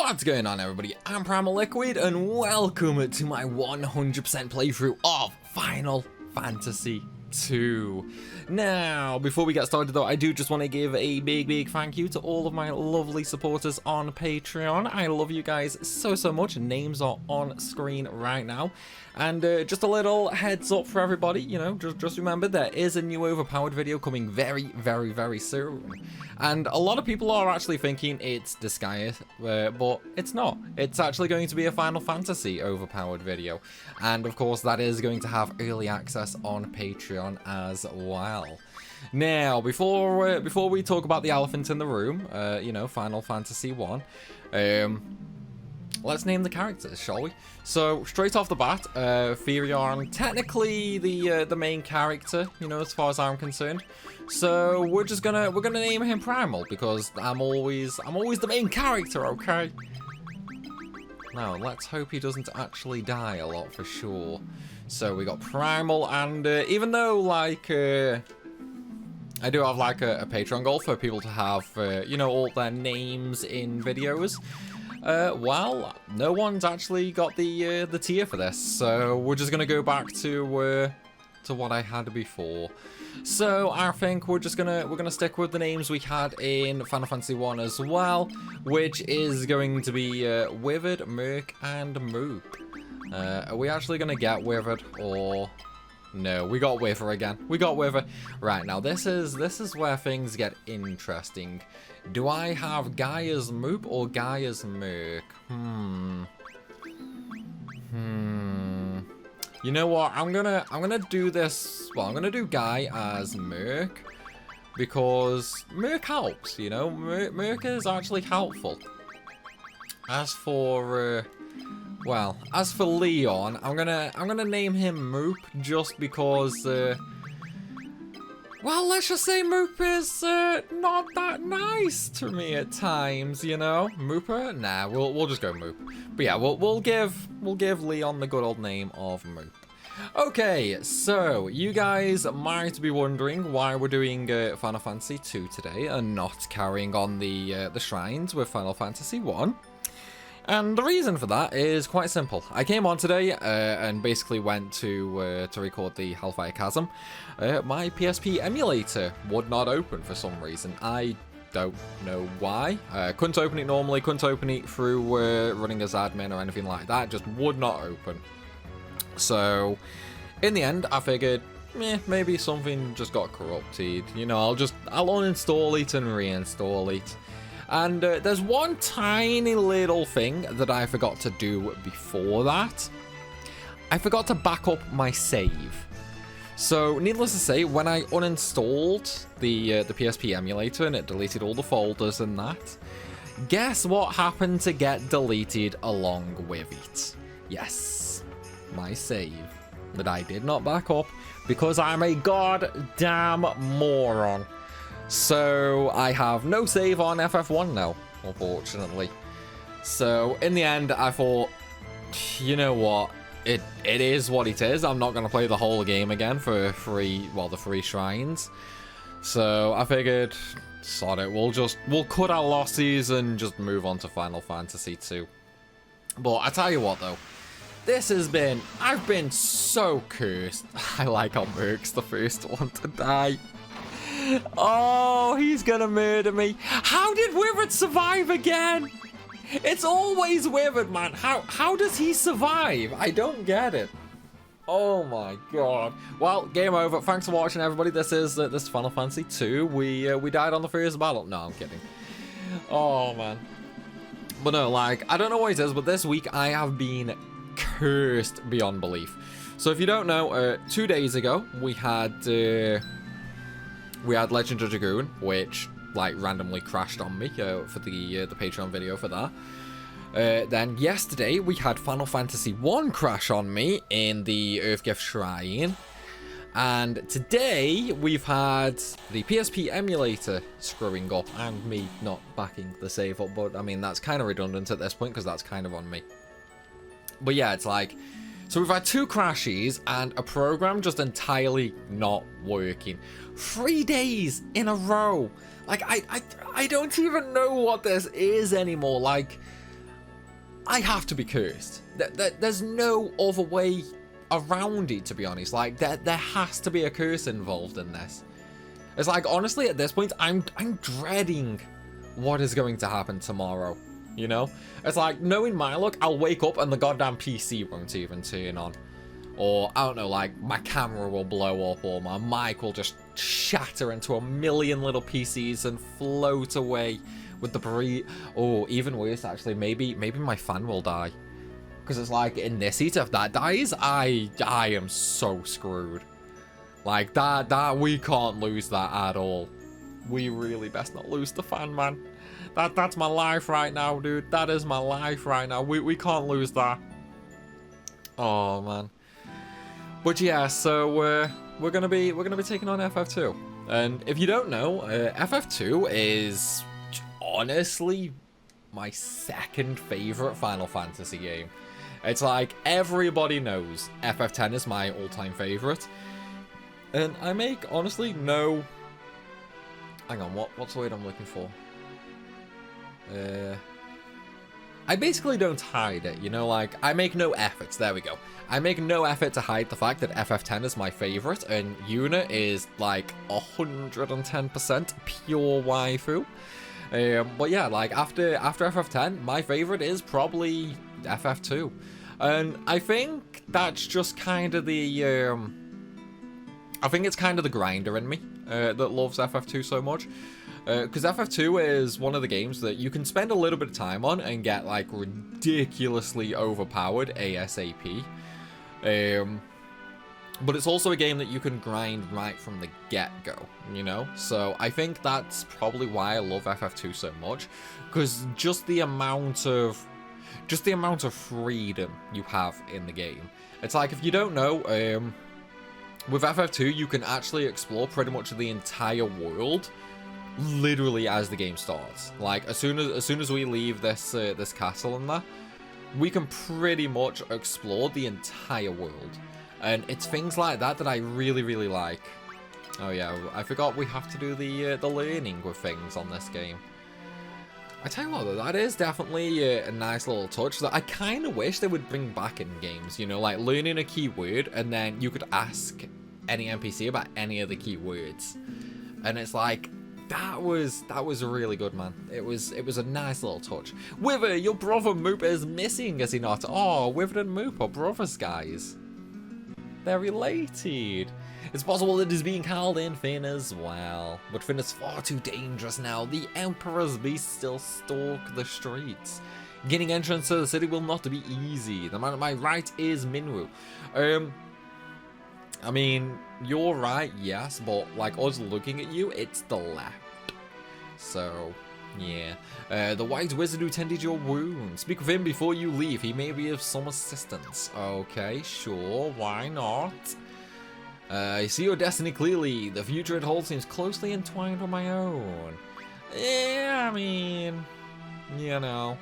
What's going on, everybody? I'm Primalliquid and welcome to my 100% playthrough of Final Fantasy II. Now, before we get started though, I do just want to give a big thank you to all of my lovely supporters on Patreon. I love you guys so much. Names are on screen right now. And just a little heads up for everybody, you know, just remember there is a new overpowered video coming very soon. And a lot of people are actually thinking it's Disgaea, but it's not. It's actually going to be a Final Fantasy overpowered video. And of course that is going to have early access on Patreon as well. Now, before we talk about the elephant in the room, you know, Final Fantasy 1, let's name the characters, shall we? So, straight off the bat, Firion, technically the main character, you know, as far as I'm concerned. So we're gonna name him Primal because I'm always the main character, okay? Now, let's hope he doesn't actually die a lot for sure. So we got Primal, and even though like I do have like a Patreon goal for people to have you know, all their names in videos. Well, no one's actually got the tier for this, so we're just gonna go back to what I had before. So I think we're gonna stick with the names we had in Final Fantasy 1 as well, which is going to be Withered, Merc, and Moop. Are we actually gonna get Withered, or no? We got Wither again. We got Wither. Right, now this is where things get interesting. Do I have Guy as Moop or Guy as Merc? You know what? I'm gonna do this. Well, I'm gonna do Guy as Merc because Merc helps. You know, Merc is actually helpful. As for well, as for Leon, I'm gonna name him Moop just because. Well, let's just say Moop is not that nice to me at times, you know. Mooper? Nah, we'll just go Moop. But yeah, we'll give Leon the good old name of Moop. Okay, so you guys might be wondering why we're doing Final Fantasy 2 today and not carrying on the shrines with Final Fantasy 1. And the reason for that is quite simple. I came on today and basically went to record the Hellfire Chasm. My PSP emulator would not open for some reason. I don't know why. Couldn't open it normally, couldn't open it through running as admin or anything like that. Just would not open. So, in the end, I figured, maybe something just got corrupted. You know, I'll uninstall it and reinstall it. And there's one tiny little thing that I forgot to do before that. I forgot to back up my save. So, needless to say, when I uninstalled the PSP emulator and it deleted all the folders and that, guess what happened to get deleted along with it? Yes, my save that I did not back up because I'm a goddamn moron. So I have no save on FF1 now, unfortunately. So in the end, I thought, you know what, it is what it is. I'm not going to play the whole game again for the free shrines. So I figured, sod it, we'll cut our losses and just move on to Final Fantasy 2. But I tell you what though, I've been so cursed. I like how Merc's the first one to die. Oh, he's gonna murder me. How did Withered survive again? It's always Withered, man. How does he survive? I don't get it. Oh my god. Well, game over. Thanks for watching, everybody. This is Final Fantasy 2. We died on the first battle. No, I'm kidding. Oh man. But no, like, I don't know what it is, but this week I have been cursed beyond belief. So if you don't know, 2 days ago we had Legend of Dragoon, which like randomly crashed on me for the Patreon video for that. Then yesterday we had Final Fantasy 1 crash on me in the Earthgift Shrine. And today we've had the PSP emulator screwing up and me not backing the save up. But I mean, that's kind of redundant at this point because that's kind of on me. But yeah, it's like, so we've had 2 crashes and a program just entirely not working. 3 days in a row. Like, I don't even know what this is anymore. Like, I have to be cursed. There's no other way around it, to be honest. Like, there has to be a curse involved in this. It's like, honestly, at this point, I'm dreading what is going to happen tomorrow, you know? It's like, knowing my luck, I'll wake up and the goddamn PC won't even turn on. Or, I don't know, like, my camera will blow up, or my mic will just shatter into a million little PCs and float away with the or even worse, actually, maybe my fan will die. Because it's like, in this heat, if that dies, I am so screwed. Like, that, we can't lose that at all. We really best not lose the fan, man. That's my life right now, dude. That is my life right now. We can't lose that. Oh, man. But yeah, so we're gonna be taking on FF2, and if you don't know, FF2 is honestly my second favorite Final Fantasy game. It's like everybody knows FF10 is my all-time favorite, and I make honestly no. Hang on, what's the word I'm looking for? I basically don't hide it, you know, like, I make no efforts, there we go. I make no effort to hide the fact that FF10 is my favorite, and Yuna is, like, 110% pure waifu. But yeah, like, after FF10, my favorite is probably FF2. And I think that's just kind of the, I think it's kind of the grinder in me that loves FF2 so much. Because FF2 is one of the games that you can spend a little bit of time on and get, like, ridiculously overpowered ASAP. But it's also a game that you can grind right from the get-go, you know? So I think that's probably why I love FF2 so much. Because just the amount of freedom you have in the game. It's like, if you don't know, with FF2 you can actually explore pretty much the entire world literally as the game starts. Like, as soon as we leave this this castle and that, we can pretty much explore the entire world, and it's things like that that I really like. Oh yeah, I forgot we have to do the learning with things on this game. I tell you what, though, that is definitely a nice little touch that I kind of wish they would bring back in games. You know, like learning a keyword and then you could ask any NPC about any of the keywords, and it's like, that was really good, man. It was a nice little touch. Wither, your brother Moop is missing, is he not? Oh, Wither and Moop are brothers, guys. They're related. It's possible that he's being called in Finn as well. But Finn is far too dangerous now. The Emperor's beasts still stalk the streets. Gaining entrance to the city will not be easy. The man at my right is Minwu. I mean, you're right, yes, but like us looking at you, it's the left. So, yeah. The white wizard who tended your wound. Speak with him before you leave. He may be of some assistance. Okay, sure, why not? I see your destiny clearly. The future it holds seems closely entwined with my own. Yeah, I mean, you know.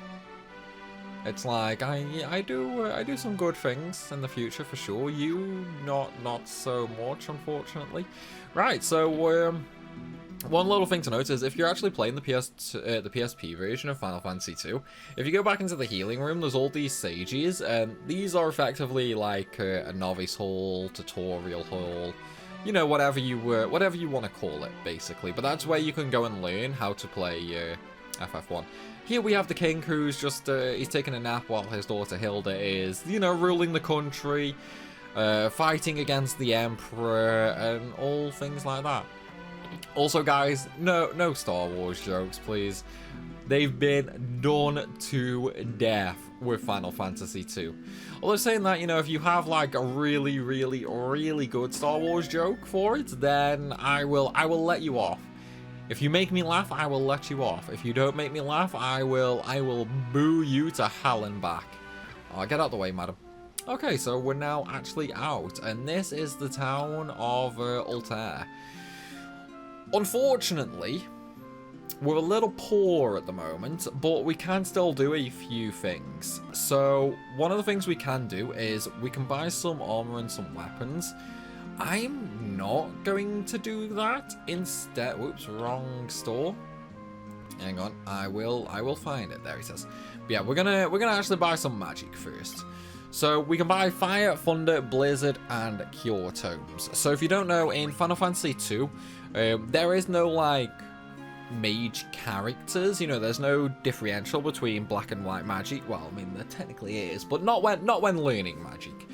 It's like, I do some good things in the future for sure. You not so much, unfortunately. Right, so one little thing to note is if you're actually playing the PSP version of Final Fantasy II, if you go back into the healing room, there's all these sages, and these are effectively like a novice hall, tutorial hall, you know, whatever you want to call it, basically. But that's where you can go and learn how to play FF1. Here we have the king who's just, he's taking a nap while his daughter Hilda is, you know, ruling the country, fighting against the Emperor, and all things like that. Also, guys, no Star Wars jokes, please. They've been done to death with Final Fantasy II. Although saying that, you know, if you have like a really good Star Wars joke for it, then I will let you off. If you make me laugh, I will let you off. If you don't make me laugh, I will boo you to hell and back. Oh, get out the way, madam. Okay, so we're now actually out, and this is the town of Altair. Unfortunately, we're a little poor at the moment, but we can still do a few things. So, one of the things we can do is we can buy some armor and some weapons. I'm not going to do that. Instead, whoops, wrong store. Hang on, I will find it. There he says. But yeah, we're gonna actually buy some magic first. So we can buy Fire, Thunder, Blizzard, and Cure Tomes. So if you don't know, in Final Fantasy 2, there is no like mage characters. You know, there's no differential between black and white magic. Well, I mean, there technically is, but not when learning magic.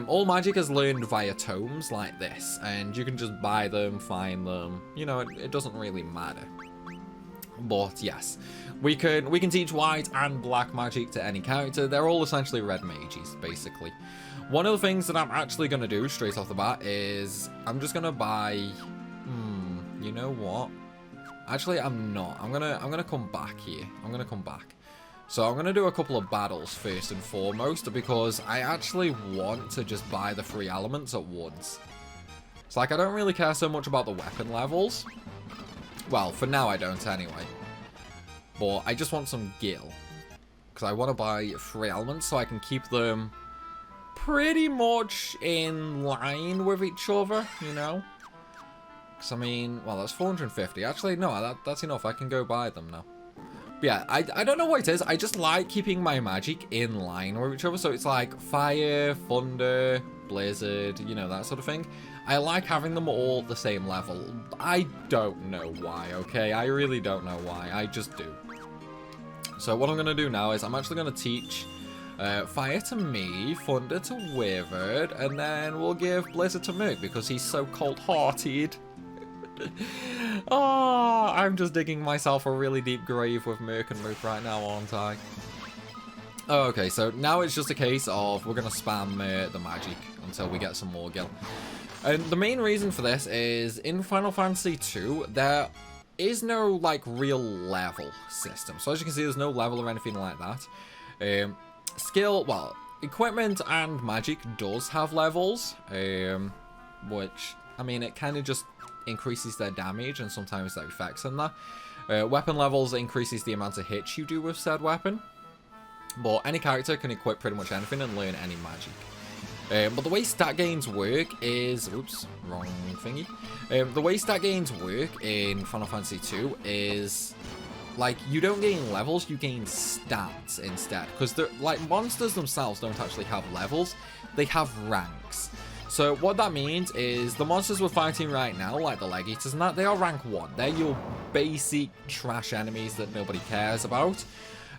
All magic is learned via tomes like this, and you can just buy them, find them. You know, it doesn't really matter. But yes, we can teach white and black magic to any character. They're all essentially red mages, basically. One of the things that I'm actually going to do straight off the bat is I'm just going to buy... you know what? Actually, I'm not. I'm gonna come back here. I'm going to come back. So I'm going to do a couple of battles first and foremost, because I actually want to just buy the 3 elements at once. It's like I don't really care so much about the weapon levels. Well, for now I don't anyway. But I just want some gil. Because I want to buy 3 elements so I can keep them pretty much in line with each other, you know? Because I mean, well, that's 450. Actually, no, that's enough. I can go buy them now. But yeah, I don't know what it is. I just like keeping my magic in line with each other. So it's like Fire, Thunder, Blizzard, you know, that sort of thing. I like having them all the same level. I don't know why, okay? I really don't know why. I just do. So what I'm going to do now is I'm actually going to teach Fire to me, Thunder to Withered, and then we'll give Blizzard to Merc because he's so cold-hearted. Oh, I'm just digging myself a really deep grave with Merc and Luke right now, aren't I? Oh, okay, so now it's just a case of we're going to spam the magic until we get some more gil. And the main reason for this is in Final Fantasy 2, there is no, like, real level system. So as you can see, there's no level or anything like that. Skill, well, equipment and magic does have levels, which, I mean, it kind of just increases their damage and sometimes their effects in that. Weapon levels increases the amount of hits you do with said weapon. But any character can equip pretty much anything and learn any magic. But the way stat gains work is... Oops, wrong thingy. The way stat gains work in Final Fantasy 2 is... Like, you don't gain levels, you gain stats instead. Because, like, monsters themselves don't actually have levels. They have ranks. So, what that means is the monsters we're fighting right now, like the Leg Eaters and that, they are rank 1. They're your basic trash enemies that nobody cares about.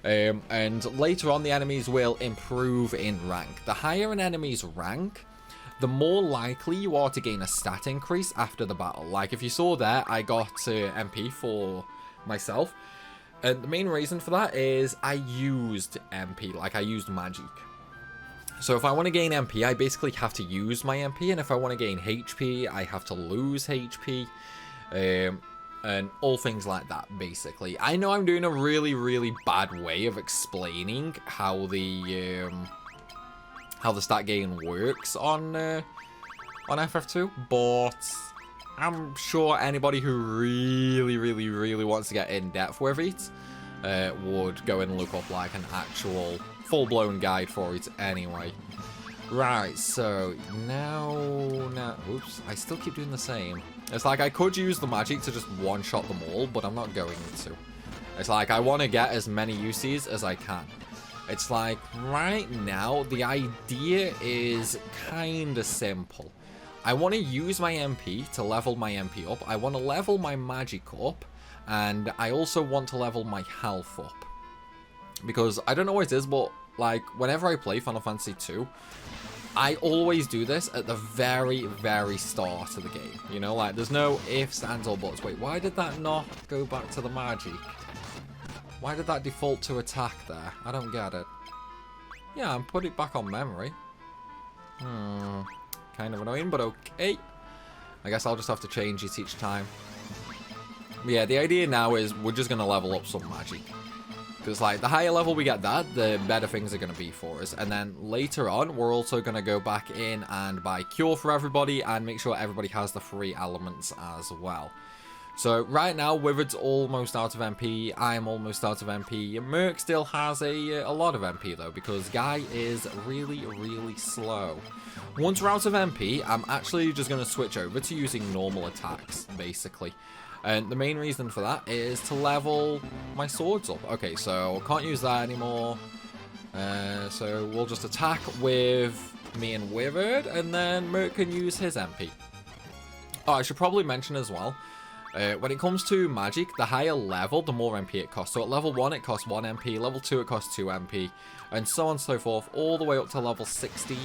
And later on, the enemies will improve in rank. The higher an enemy's rank, the more likely you are to gain a stat increase after the battle. Like, if you saw there, I got MP for myself. And the main reason for that is I used MP, like I used magic. So if I want to gain MP, I basically have to use my MP. And if I want to gain HP, I have to lose HP. And all things like that, basically. I know I'm doing a really, really bad way of explaining how the stat gain works on FF2, but I'm sure anybody who really, really, really wants to get in depth with it would go and look up like an actual full-blown guide for it anyway. Right, so now, oops, I still keep doing the same. It's like I could use the magic to just one-shot them all, but I'm not going to. It's like I want to get as many uses as I can. It's like right now, the idea is kind of simple. I want to use my MP to level my MP up. I want to level my magic up, and I also want to level my health up. Because I don't know what it is, but like whenever I play Final Fantasy 2, I always do this at the very, very start of the game. You know, like, there's no ifs, ands, or buts. Wait, why did that not go back to the magic? Why did that default to attack there? I don't get it. Yeah, and put it back on memory. Kind of annoying, but okay. I guess I'll just have to change it each time. But yeah, the idea now is we're just going to level up some magic. Because, like, the higher level we get that, the better things are going to be for us. And then later on, we're also going to go back in and buy Cure for everybody and make sure everybody has the 3 elements as well. So, right now, Withered's almost out of MP. I'm almost out of MP. Merc still has a lot of MP, though, because Guy is really, really slow. Once we're out of MP, I'm actually just going to switch over to using normal attacks, basically. And the main reason for that is to level my swords up. Okay, so can't use that anymore. So we'll just attack with me and Wizard, and then Merc can use his MP. Oh, I should probably mention as well, when it comes to magic, the higher level, the more MP it costs. So at level 1, it costs 1 MP, level 2, it costs 2 MP, and so on and so forth, all the way up to level 16.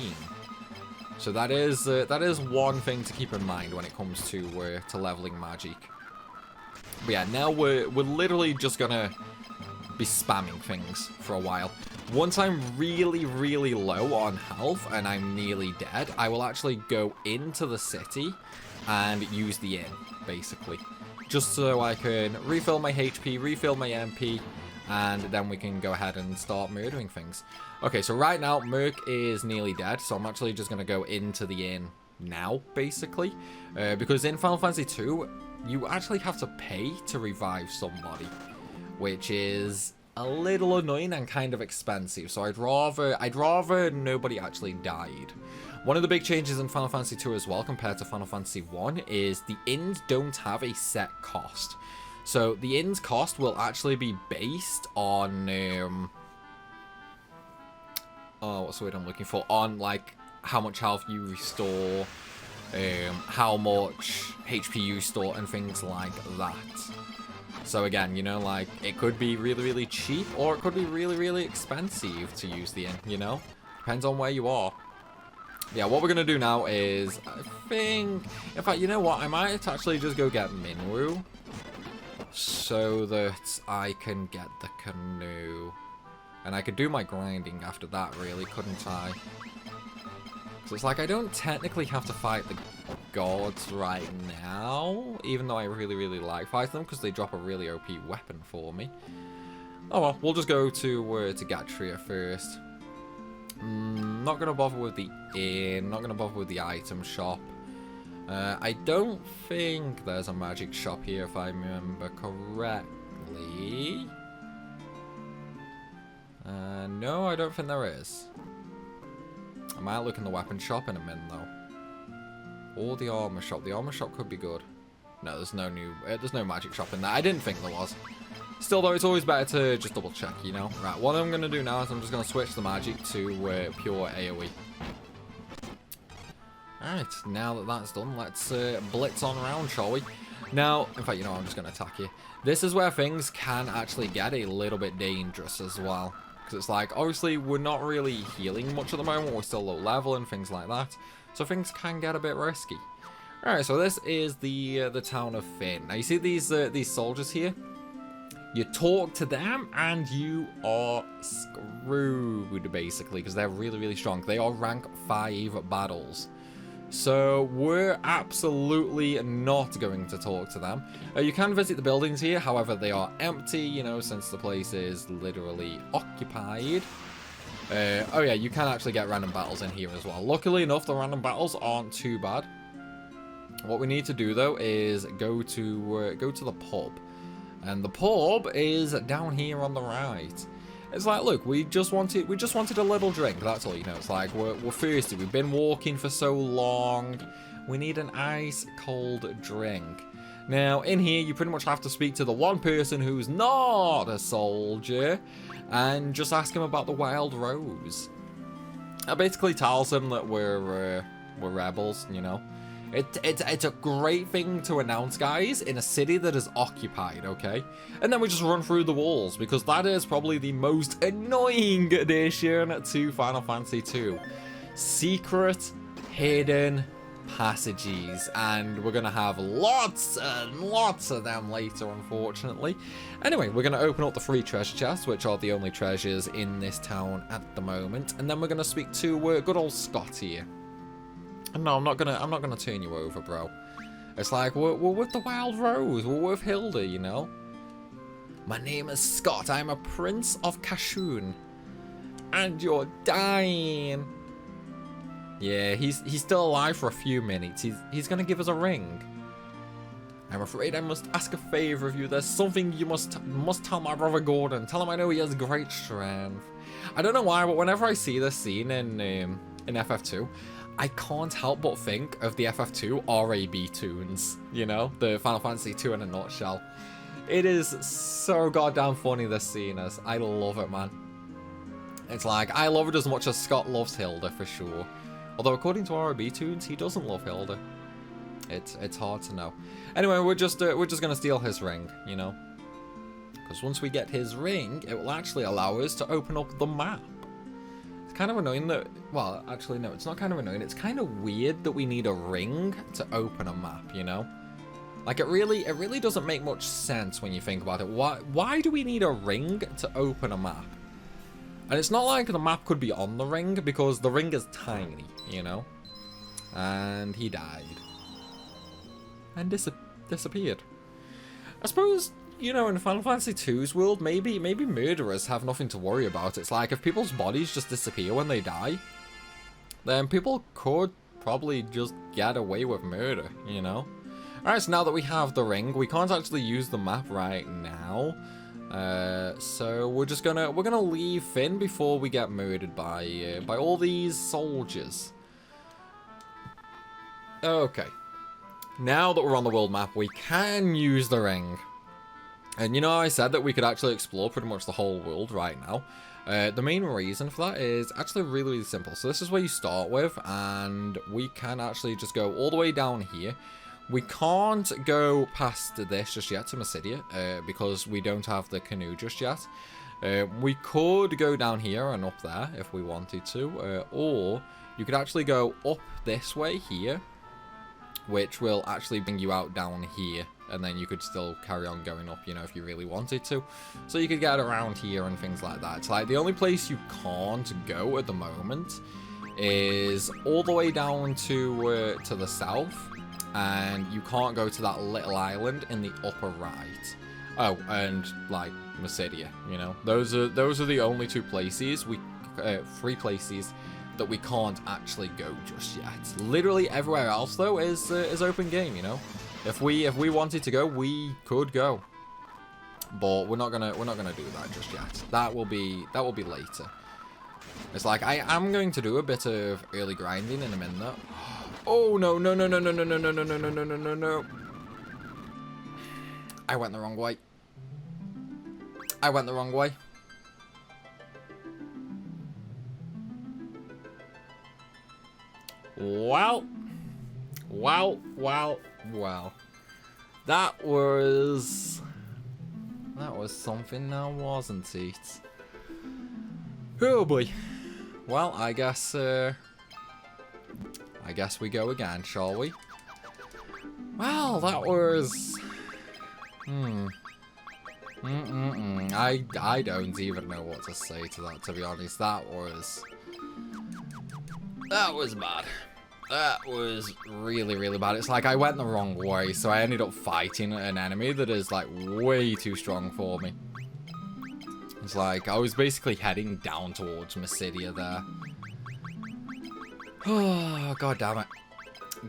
So that is one thing to keep in mind when it comes to leveling magic. But yeah, now we're literally just gonna be spamming things for a while. Once I'm really, really low on health and I'm nearly dead, I will actually go into the city and use the inn, basically. Just so I can refill my HP, refill my MP, and then we can go ahead and start murdering things. Okay, so right now, Merc is nearly dead, so I'm actually just going to go into the inn now, basically. Because in Final Fantasy 2, you actually have to pay to revive somebody, which is a little annoying and kind of expensive. So I'd rather nobody actually died. One of the big changes in Final Fantasy 2 as well, compared to Final Fantasy 1, is the inns don't have a set cost. So the inn's cost will actually be based on, what's the word I'm looking for? On, like, how much health you restore, how much HP you store, and things like that. So again, you know, like, it could be really, really cheap, or it could be really, really expensive to use the inn, you know? Depends on where you are. Yeah, what we're going to do now is, I think, in fact, you know what? I might actually just go get Minwu, so that I can get the canoe. And I could do my grinding after that, really, couldn't I? So it's like, I don't technically have to fight the gods right now, even though I really, really like fighting them, because they drop a really OP weapon for me. Oh well, we'll just go to Gatria first. Not going to bother with the inn, not going to bother with the item shop. I don't think there's a magic shop here, if I remember correctly. No, I don't think there is. I might look in the weapon shop in a minute, though. Or the armor shop. The armor shop could be good. No, there's no magic shop in there. I didn't think there was. Still, though, it's always better to just double check, you know? Right, what I'm going to do now is I'm just going to switch the magic to pure AoE. Alright, now that that's done, let's blitz on around, shall we? Now, in fact, you know, I'm just going to attack you. This is where things can actually get a little bit dangerous as well. Because it's like, obviously, we're not really healing much at the moment. We're still low level and things like that. So things can get a bit risky. Alright, so this is the town of Finn. Now, you see these soldiers here? You talk to them and you are screwed, basically, because they're really, really strong. They are rank 5 battles. So we're absolutely not going to talk to them. You can visit the buildings here, however, they are empty, you know, since the place is literally occupied. Oh yeah, you can actually get random battles in here as well. Luckily enough, the random battles aren't too bad. What we need to do, though, is go to the pub. And the pub is down here on the right. It's like, look, we just wanted a little drink. That's all, you know. It's like, we're thirsty. We've been walking for so long. We need an ice cold drink. Now, in here, you pretty much have to speak to the one person who's not a soldier and just ask him about the Wild Rose. That basically tells him that we're rebels, you know. It's a great thing to announce, guys, in a city that is occupied, okay? And then we just run through the walls, because that is probably the most annoying addition to Final Fantasy II. Secret, hidden passages, and we're going to have lots and lots of them later, unfortunately. Anyway, we're going to open up the 3 treasure chests, which are the only treasures in this town at the moment, and then we're going to speak to good old Scott here. No, I'm not gonna turn you over, bro. It's like, we're with the Wild Rose. We're with Hilda, you know? My name is Scott. I'm a prince of Kashoon. And you're dying. Yeah, he's still alive for a few minutes. He's gonna give us a ring. I'm afraid I must ask a favor of you. There's something you must tell my brother Gordon. Tell him I know he has great strength. I don't know why, but whenever I see this scene in FF2, I can't help but think of the FF2 RAB tunes, you know? The Final Fantasy 2 in a nutshell. It is so goddamn funny, this scene is. I love it, man. It's like, I love it as much as Scott loves Hilda, for sure. Although, according to RAB tunes, he doesn't love Hilda. It's hard to know. Anyway, we're just gonna steal his ring, you know? Because once we get his ring, it will actually allow us to open up the map. It's kind of annoying that... Well, actually, no, it's not kind of annoying. It's kind of weird that we need a ring to open a map, you know? Like, it really doesn't make much sense when you think about it. Why do we need a ring to open a map? And it's not like the map could be on the ring, because the ring is tiny, you know? And he died. And disappeared. I suppose, you know, in Final Fantasy 2's world, maybe murderers have nothing to worry about. It's like, if people's bodies just disappear when they die, then people could probably just get away with murder, you know? Alright, so now that we have the ring, we can't actually use the map right now. So we're gonna leave Finn before we get murdered by all these soldiers. Okay. Now that we're on the world map, we can use the ring. And you know, I said that we could actually explore pretty much the whole world right now. The main reason for that is actually really simple. So this is where you start with, and we can actually just go all the way down here. We can't go past this just yet to Mysidia, because we don't have the canoe just yet. We could go down here and up there if we wanted to, or you could actually go up this way here, which will actually bring you out down here, and then you could still carry on going up, you know, if you really wanted to. So you could get around here and things like that. It's like the only place you can't go at the moment is all the way down to the south, and you can't go to that little island in the upper right. Oh, and like Mysidia, you know, those are the only two places three places that we can't actually go just yet. Literally everywhere else though is open game, you know. If we wanted to go, we could go, but we're not gonna do that just yet. That will be later. It's like I'm going to do a bit of early grinding in a minute. Oh no. I went the wrong way. Well. That was something now, wasn't it? Oh boy. Well, I guess we go again, shall we? Well, that was... I don't even know what to say to that, to be honest. That was bad. That was really bad. It's like I went the wrong way, so I ended up fighting an enemy that is like way too strong for me. It's like I was basically heading down towards Mysidia there. Oh, god damn it.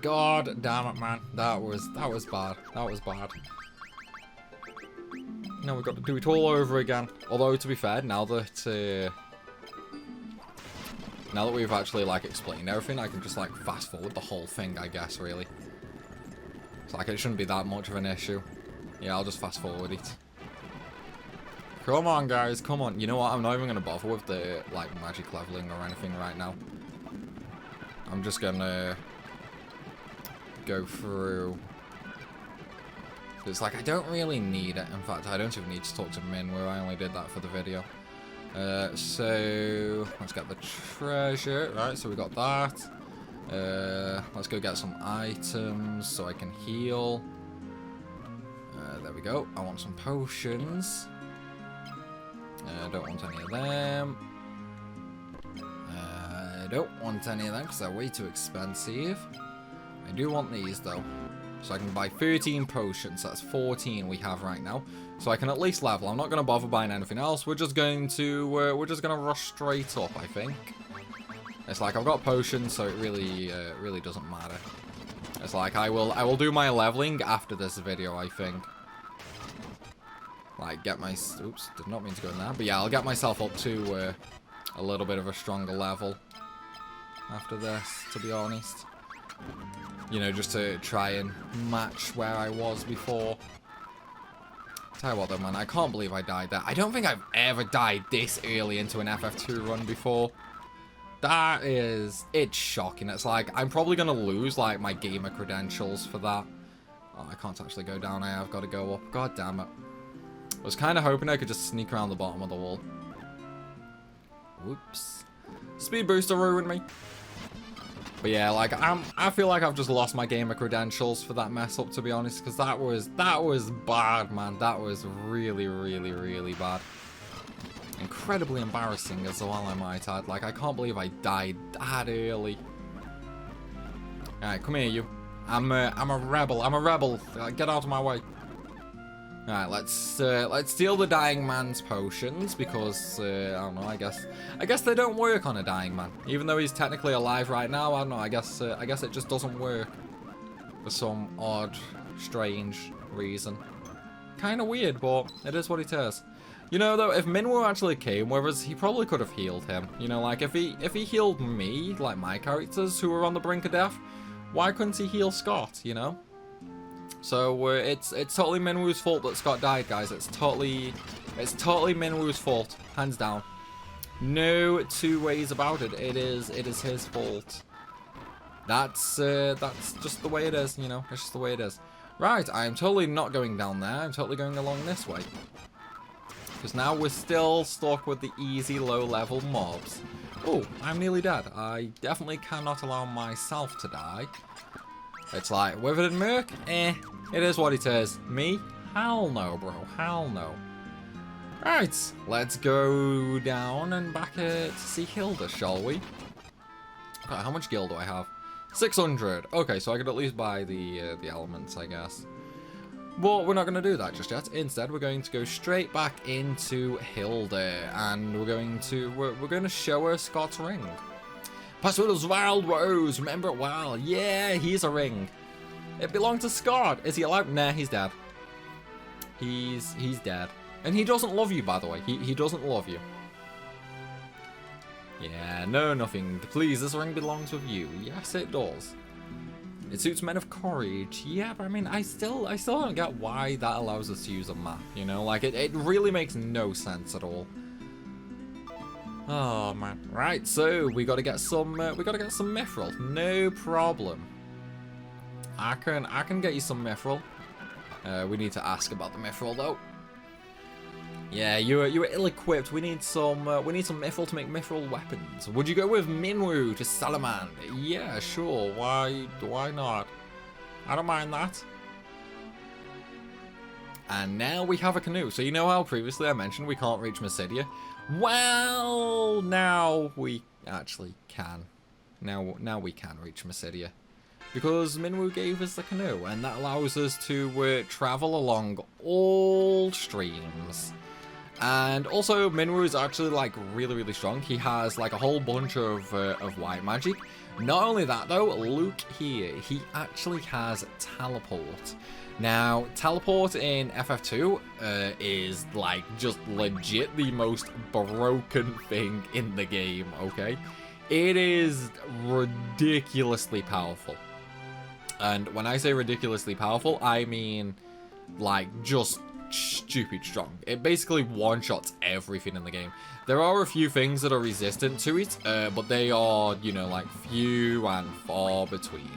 God damn it, man. That was bad. That was bad. Now we've got to do it all over again. Although, to be fair, now that we've actually, like, explained everything, I can just, like, fast forward the whole thing, I guess, really. It's like, it shouldn't be that much of an issue. Yeah, I'll just fast forward it. Come on, guys, come on. You know what? I'm not even going to bother with the, like, magic leveling or anything right now. I'm just going to go through. It's like, I don't really need it. In fact, I don't even need to talk to Min, where I only did that for the video. So let's get the treasure. Right, so we got that. Let's go get some items so I can heal. There we go. I want some potions. I don't want any of them. I don't want any of them because they're way too expensive. I do want these though. So I can buy 13 potions. That's 14 we have right now. So I can at least level. I'm not going to bother buying anything else. We're just going to rush straight up, I think. It's like I've got potions, so it really doesn't matter. It's like I will do my leveling after this video, I think. Like get my oops, did not mean to go in there. But yeah, I'll get myself up to a little bit of a stronger level. after this, to be honest. You know, just to try and match where I was before. Tell you what though, man, I can't believe I died there. I don't think I've ever died this early into an FF2 run before. That is, it's shocking. It's like, I'm probably going to lose, like, my gamer credentials for that. Oh, I can't actually go down here. I've got to go up. God damn it. I was kind of hoping I could just sneak around the bottom of the wall. Whoops. Speed booster ruined me. But yeah, like, I feel like I've just lost my gamer credentials for that mess up, to be honest, because that was bad, man. That was really, really, really bad. Incredibly embarrassing as well, I might add. Like, I can't believe I died that early. Alright, come here, you. I'm a rebel. I'm a rebel. Get out of my way. Alright, let's steal the dying man's potions because I don't know. I guess they don't work on a dying man, even though he's technically alive right now. I don't know. I guess it just doesn't work for some odd, strange reason. Kind of weird, but it is what it is. You know, though, if Minwoo actually came with us, he probably could have healed him. You know, like if he healed me, like my characters who were on the brink of death, why couldn't he heal Scott? You know. So it's totally Minwoo's fault that Scott died, guys. It's totally Minwoo's fault, hands down. No two ways about it. It is his fault. That's just the way it is, you know. It's just the way it is. Right, I am totally not going down there. I'm totally going along this way. Because now we're still stuck with the easy low-level mobs. Oh, I'm nearly dead. I definitely cannot allow myself to die. It's like, Withered and Merc? Eh, it is what it is. Me? Hell no, bro. Hell no. Right, let's go down and back to see Hilda, shall we? Okay, how much gil do I have? 600. Okay, so I could at least buy the elements, I guess. But we're not going to do that just yet. Instead, we're going to go straight back into Hilda, and we're going to show her Scott's ring. Password's Wild Rose, remember it well. Yeah, he's a ring. It belonged to Scott. Is he alive? Nah, he's dead. He's dead. And he doesn't love you, by the way. He doesn't love you. Yeah, no, nothing. Please, this ring belongs with you. Yes, it does. It suits men of courage. Yeah, but I mean, I still don't get why that allows us to use a map, you know? Like, it really makes no sense at all. Oh man. Right, so we gotta get some mithril. No problem. I can get you some mithril. We need to ask about the mithril though. Yeah, you were ill-equipped. We need some mithril to make mithril weapons. Would you go with Minwoo to Salamander? Yeah, sure. Why not? I don't mind that. And now we have a canoe. So you know how previously I mentioned we can't reach Mysidia? Well, now we actually can. Now we can reach Mysidia. Because Minwoo gave us the canoe, and that allows us to travel along all streams. And also, Minwoo is actually, like, really, really strong. He has, like, a whole bunch of white magic. Not only that, though, look here. He actually has teleport. Now, teleport in FF2 is, like, just legit the most broken thing in the game, okay? It is ridiculously powerful. And when I say ridiculously powerful, I mean, like, just stupid strong. It basically one-shots everything in the game. There are a few things that are resistant to it, but they are, you know, like, few and far between.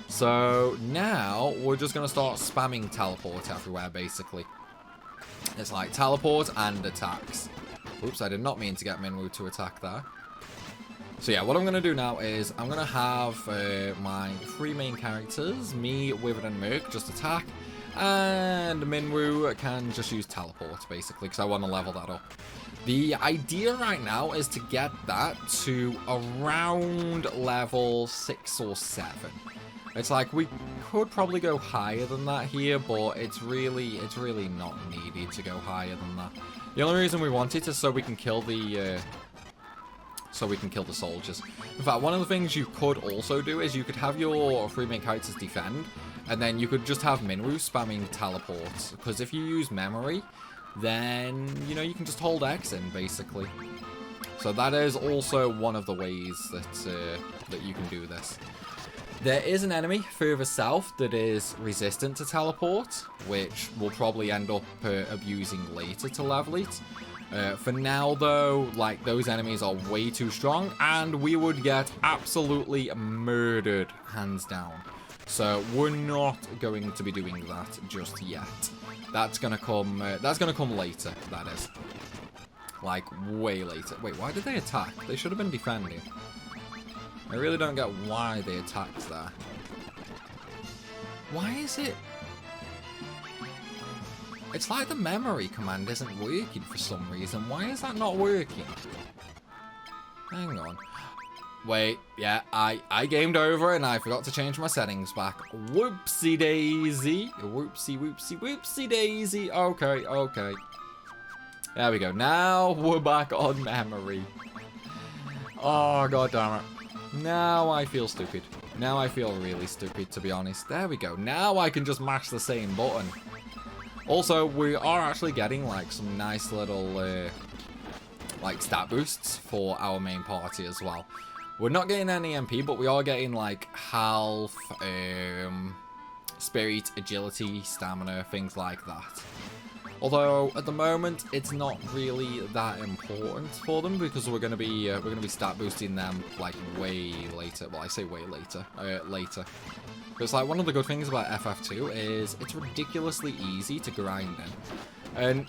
So now we're just going to start spamming teleport everywhere, basically. It's like teleport and attacks. Oops, I did not mean to get Minwoo to attack there. So yeah, what I'm going to do now is I'm going to have my three main characters, me, Withered and Merc, just attack. And Minwoo can just use teleport, basically, because I want to level that up. The idea right now is to get that to around level 6 or 7. It's like we could probably go higher than that here, but it's really not needed to go higher than that. The only reason we want it is so we can kill the soldiers. In fact, one of the things you could also do is you could have your three main characters defend, and then you could just have Minwoo spamming teleports. Because if you use memory, then, you know, you can just hold X in, basically. So that is also one of the ways that that you can do this. There is an enemy further south that is resistant to teleport, which we'll probably end up abusing later to level it. For now, though, like, those enemies are way too strong, and we would get absolutely murdered, hands down. So we're not going to be doing that just yet. That's gonna come later, that is. Like, way later. Wait, why did they attack? They should have been defending. I really don't get why they attacked there. Why is it... It's like the memory command isn't working for some reason. Why is that not working? Hang on. Wait, yeah, I gamed over and I forgot to change my settings back. Whoopsie daisy. Whoopsie daisy. Okay, okay. There we go. Now we're back on memory. Oh, god damn it. Now I feel stupid. Now I feel really stupid, to be honest. There we go. Now I can just mash the same button. Also, we are actually getting, like, some nice little, like, stat boosts for our main party as well. We're not getting any MP, but we are getting, like, health, spirit, agility, stamina, things like that. Although at the moment it's not really that important for them because we're gonna be stat boosting them like way later. Well, I say way later, later. Because like one of the good things about FF2 is it's ridiculously easy to grind in, and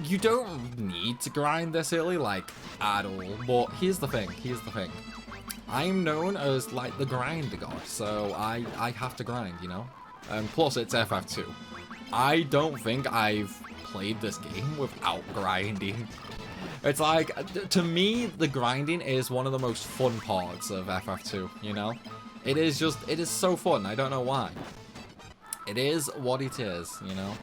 you don't need to grind this early like at all. But here's the thing. I'm known as like the grinder god, so I have to grind, you know. And plus it's FF2. I don't think I've played this game without grinding. It's like, to me, the grinding is one of the most fun parts of FF2, you know? It is so fun, I don't know why. It is what it is, you know?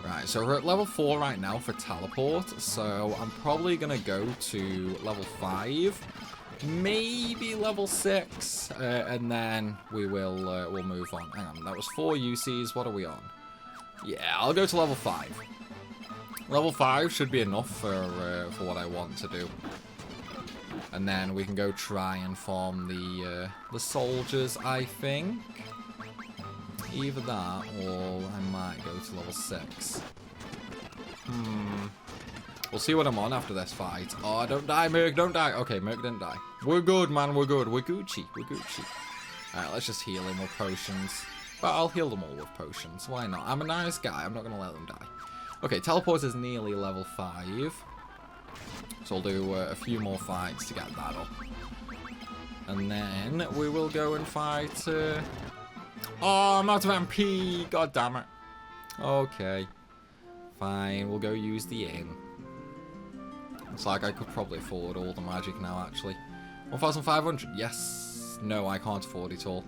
Right, so we're at level 4 right now for teleport, so I'm probably gonna go to level 5, maybe level 6, and then we'll move on. Hang on, that was 4 UCs, what are we on? Yeah, I'll go to level 5. Level 5 should be enough for what I want to do. And then we can go try and farm the soldiers, I think. Either that, or I might go to level 6. We'll see what I'm on after this fight. Oh, don't die, Merc, don't die. Okay, Merc didn't die. We're good, man, we're good. We're Gucci, we're Gucci. Alright, let's just heal him with potions. But I'll heal them all with potions. Why not? I'm a nice guy. I'm not going to let them die. Okay, teleport is nearly level 5. So I'll do a few more fights to get that up. And then we will go and fight... Oh, I'm out of MP! God damn it. Okay. Fine, we'll go use the inn. It's like I could probably afford all the magic now, actually. 1,500. Yes. No, I can't afford it all.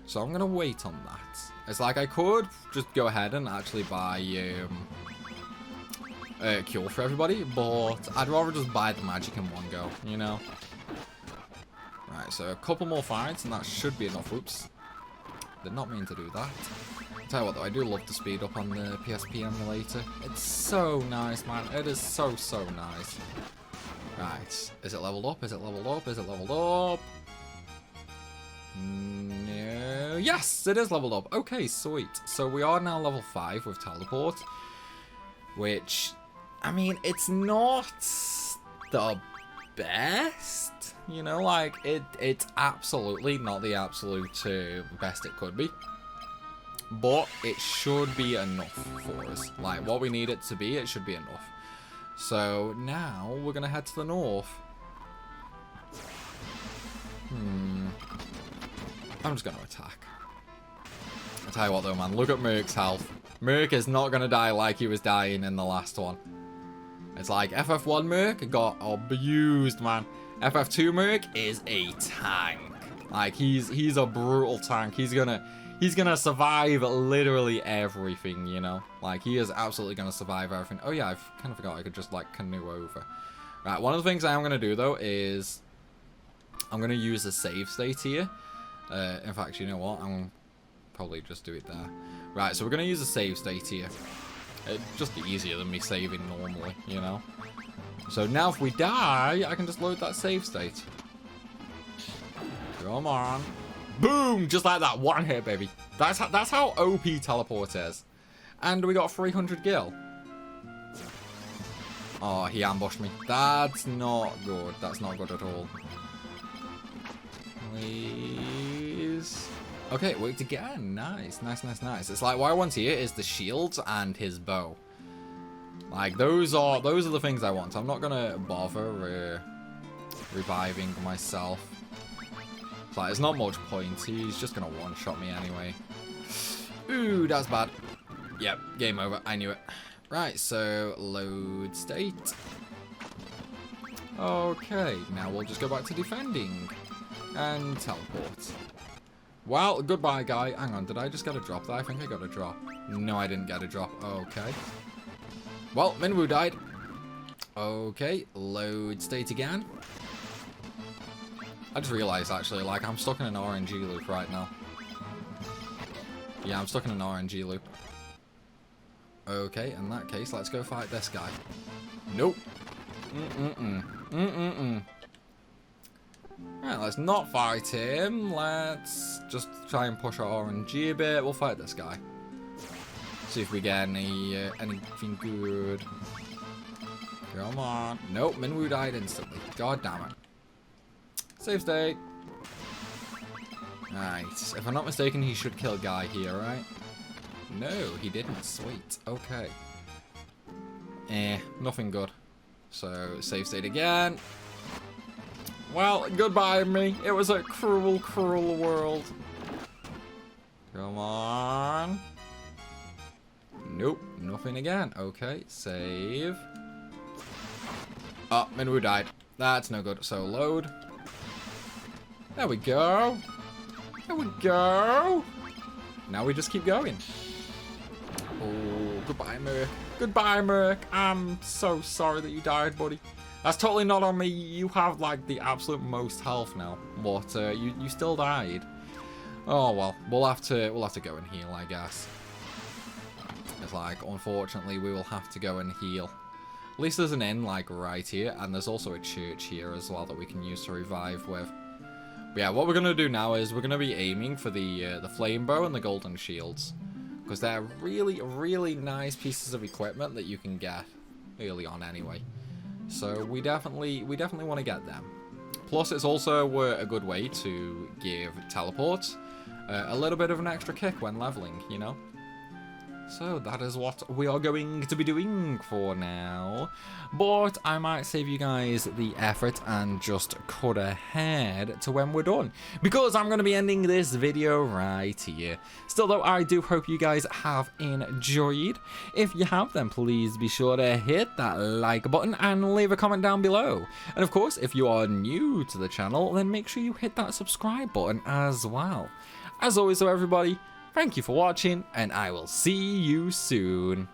So I'm going to wait on that. It's like I could just go ahead and actually buy cure for everybody, but I'd rather just buy the magic in one go, you know? Right, so a couple more fights and that should be enough. Oops. Did not mean to do that. I'll tell you what though, I do love to speed up on the PSP emulator. It's so nice, man. It is so nice. Right, is it leveled up? Is it leveled up? Is it leveled up? No. Yes, it is leveled up. Okay, sweet. So we are now level 5 with teleport, which, I mean, it's not the best, you know, like it's absolutely not the absolute best it could be, but it should be enough for us. Like what we need it to be, it should be enough. So now we're gonna head to the north. I'm just going to attack. I'll tell you what though, man. Look at Merc's health. Merc is not going to die like he was dying in the last one. It's like FF1 Merc got abused, man. FF2 Merc is a tank. Like, he's a brutal tank. He's gonna survive literally everything, you know? Like, he is absolutely going to survive everything. Oh yeah, I've kind of forgot I could just, like, canoe over. Right, one of the things I am going to do, though, is I'm going to use a save state here. In fact, you know what? I'm going to probably just do it there. Right, so we're going to use a save state here. It'd just be easier than me saving normally, you know? So now if we die, I can just load that save state. Come on. Boom! Just like that. One hit, baby. That's how OP teleport is. And we got 300 gil. Oh, he ambushed me. That's not good. That's not good at all. Please. Okay, it worked again. Nice, nice, nice, nice. It's like what I want here is the shields and his bow. Like those are the things I want. I'm not gonna bother reviving myself. It's like, there's not much point. He's just gonna one-shot me anyway. Ooh, that's bad. Yep, game over. I knew it. Right, so load state. Okay, now we'll just go back to defending and teleport. Well, goodbye, guy. Hang on, did I just get a drop there? I think I got a drop. No, I didn't get a drop. Okay. Well, Minwoo died. Okay, load state again. I just realized, actually, like, I'm stuck in an RNG loop right now. Yeah, I'm stuck in an RNG loop. Okay, in that case, let's go fight this guy. Nope. Right, let's not fight him. Let's just try and push our RNG a bit. We'll fight this guy. See if we get anything good. Come on. Nope, Minwoo died instantly. God damn it. Save state. Right, if I'm not mistaken, he should kill Guy here, right? No, he didn't. Sweet. Okay. Nothing good. So, save state again. Well, goodbye, me. It was a cruel, cruel world. Come on. Nope, nothing again. Okay, save. Oh, Minwoo died. That's no good. So, load. There we go. There we go. Now we just keep going. Oh, goodbye, Merc. Goodbye, Merc. I'm so sorry that you died, buddy. That's totally not on me. You have, like, the absolute most health now. But, you still died. Oh, well. We'll have to go and heal, I guess. It's like, unfortunately, we will have to go and heal. At least there's an inn, like, right here. And there's also a church here as well that we can use to revive with. But yeah, what we're going to do now is we're going to be aiming for the flame bow and the golden shields. Because they're really, really nice pieces of equipment that you can get early on anyway. So we definitely want to get them. Plus, it's also a good way to give teleports a little bit of an extra kick when leveling, you know? So that is what we are going to be doing for now. But I might save you guys the effort and just cut ahead to when we're done, because I'm going to be ending this video right here. Still though, I do hope you guys have enjoyed. If you have, then please be sure to hit that like button and leave a comment down below. And of course, if you are new to the channel, then make sure you hit that subscribe button as well. As always though, everybody, thank you for watching, and I will see you soon.